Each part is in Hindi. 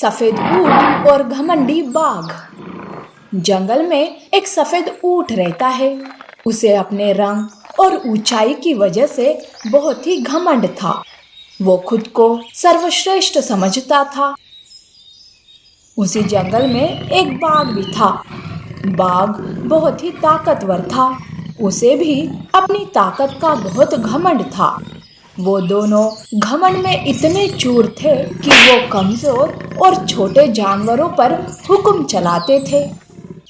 सफेद ऊंट और घमंडी बाघ। जंगल में एक सफेद ऊंट रहता है। उसे अपने रंग और ऊंचाई की वजह से बहुत ही घमंड था। वो खुद को सर्वश्रेष्ठ समझता था। उसी जंगल में एक बाघ भी था। बाघ बहुत ही ताकतवर था। उसे भी अपनी ताकत का बहुत घमंड था। वो दोनों घमंड में इतने चूर थे कि वो कमजोर और छोटे जानवरों पर हुक्म चलाते थे।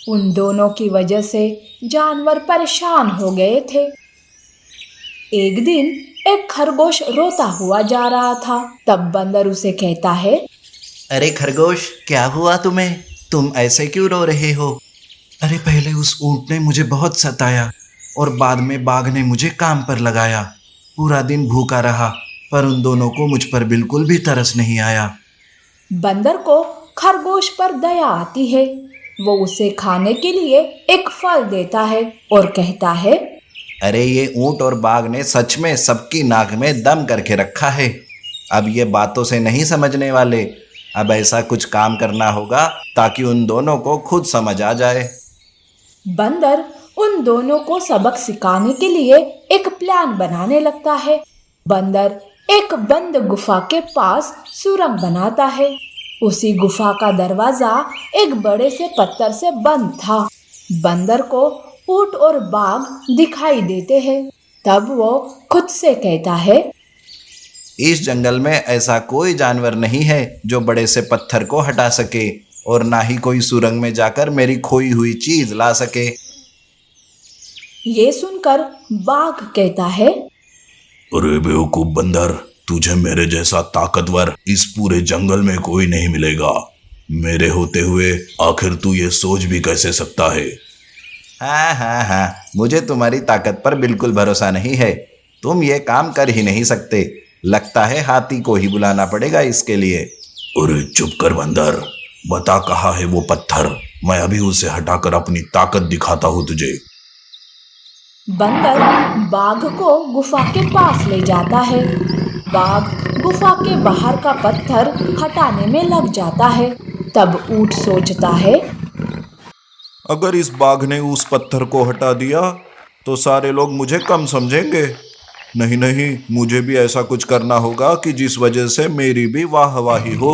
उन दोनों की वजह से जानवर परेशान हो गए थे। एक दिन एक खरगोश रोता हुआ जा रहा था। तब बंदर उसे कहता है, अरे खरगोश, क्या हुआ तुम्हें? तुम ऐसे क्यों रो रहे हो? अरे पहले उस ऊंट ने मुझे बहुत सताया और बाद में बाघ ने मुझे काम पर लगाया। पूरा दिन भूखा रहा, पर उन दोनों को मुझ पर बिल्कुल भी तरस नहीं आया। बंदर को खरगोश पर दया आती है। वो उसे खाने के लिए एक फल देता है और कहता है, अरे ये ऊंट और बाघ ने सच में सबकी नाक में दम करके रखा है। अब ये बातों से नहीं समझने वाले। अब ऐसा कुछ काम करना होगा ताकि उन दोनों को खुद समझ आ जाए। बंदर उन दोनों को सबक सिखाने के लिए एक प्लान बनाने लगता है। बंदर एक बंद गुफा के पास सुरंग बनाता है। उसी गुफा का दरवाजा एक बड़े से पत्थर से बंद था। बंदर को ऊंट और बाघ दिखाई देते हैं। तब वो खुद से कहता है, इस जंगल में ऐसा कोई जानवर नहीं है जो बड़े से पत्थर को हटा सके, और ना ही कोई सुरंग में जाकर मेरी खोई हुई चीज ला सके। ये सुनकर बाघ कहता है, अरे बेवकूफ बंदर, तुझे मेरे जैसा ताकतवर इस पूरे जंगल में कोई नहीं मिलेगा। मेरे होते हुए आखिर तू ये सोच भी कैसे सकता है? हाँ हाँ हाँ, मुझे तुम्हारी ताकत पर बिल्कुल भरोसा नहीं है। तुम ये काम कर ही नहीं सकते। लगता है हाथी को ही बुलाना पड़ेगा इसके लिए। अरे चुप कर बंदर, बता कहाँ है वो पत्थर। मैं अभी उसे हटाकर अपनी ताकत दिखाता हूँ तुझे। बंदर बाघ को गुफा के पास ले जाता है। बाघ गुफा के बाहर का पत्थर हटाने में लग जाता है। तब ऊंट सोचता है, अगर इस बाघ ने उस पत्थर को हटा दिया तो सारे लोग मुझे कम समझेंगे। नहीं नहीं, मुझे भी ऐसा कुछ करना होगा कि जिस वजह से मेरी भी वाहवाही हो।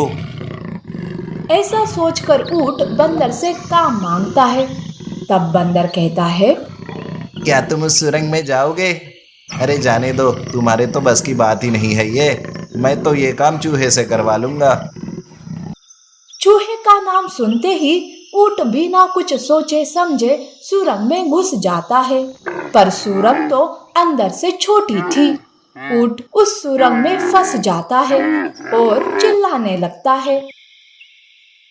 ऐसा सोचकर ऊंट बंदर से काम मांगता है। तब बंदर कहता है, क्या तुम उस सुरंग में जाओगे? अरे जाने दो, तुम्हारे तो बस की बात ही नहीं है ये। मैं तो ये काम चूहे से करवा लूंगा। चूहे का नाम सुनते ही ऊंट बिना कुछ सोचे समझे सुरंग में घुस जाता है। पर सुरंग तो अंदर से छोटी थी। ऊंट उस सुरंग में फंस जाता है और चिल्लाने लगता है,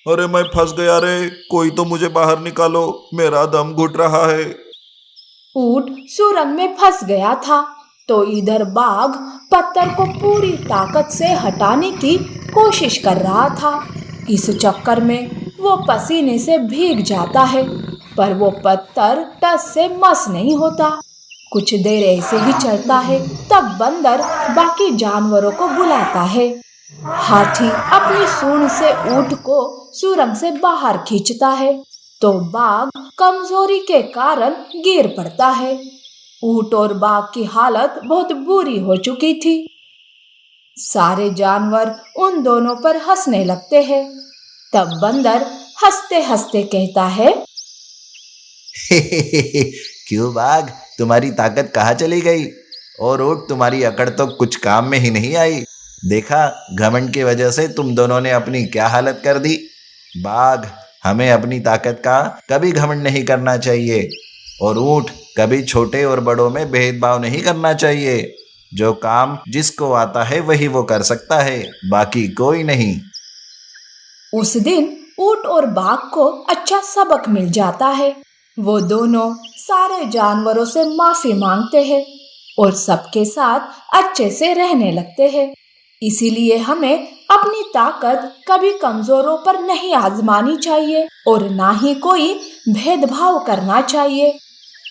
अरे मैं फंस गया रे, कोई तो मुझे बाहर निकालो, मेरा दम घुट रहा है। ऊंट सुरंग में फंस गया था तो इधर बाघ पत्थर को पूरी ताकत से हटाने की कोशिश कर रहा था। इस चक्कर में वो पसीने से भीग जाता है, पर वो पत्थर टस से मस नहीं होता। कुछ देर ऐसे ही चलता है। तब बंदर बाकी जानवरों को बुलाता है। हाथी अपनी सूंड से ऊंट को सुरंग से बाहर खींचता है तो बाघ कमजोरी के कारण गिर पड़ता है। ऊंट और बाघ की हालत बहुत बुरी हो चुकी थी। सारे जानवर उन दोनों पर हंसने लगते हैं। तब बंदर हंसते हंसते कहता है, क्यों बाघ, तुम्हारी ताकत कहाँ चली गई? और ऊँट, तुम्हारी अकड़ तो कुछ काम में ही नहीं आई। देखा, घमंड की वजह से तुम दोनों ने अपनी क्या हालत कर दी। बाघ, हमें अपनी ताकत का कभी घमंड नहीं करना चाहिए। और ऊँट, कभी छोटे और बड़ों में भेदभाव नहीं करना चाहिए। जो काम जिसको आता है वही वो कर सकता है, बाकी कोई नहीं। उस दिन ऊंट और बाघ को अच्छा सबक मिल जाता है। वो दोनों सारे जानवरों से माफी मांगते हैं और सबके साथ अच्छे से रहने लगते हैं। इसीलिए हमें अपनी ताकत कभी कमजोरों पर नहीं आजमानी चाहिए और ना ही कोई भेदभाव करना चाहिए।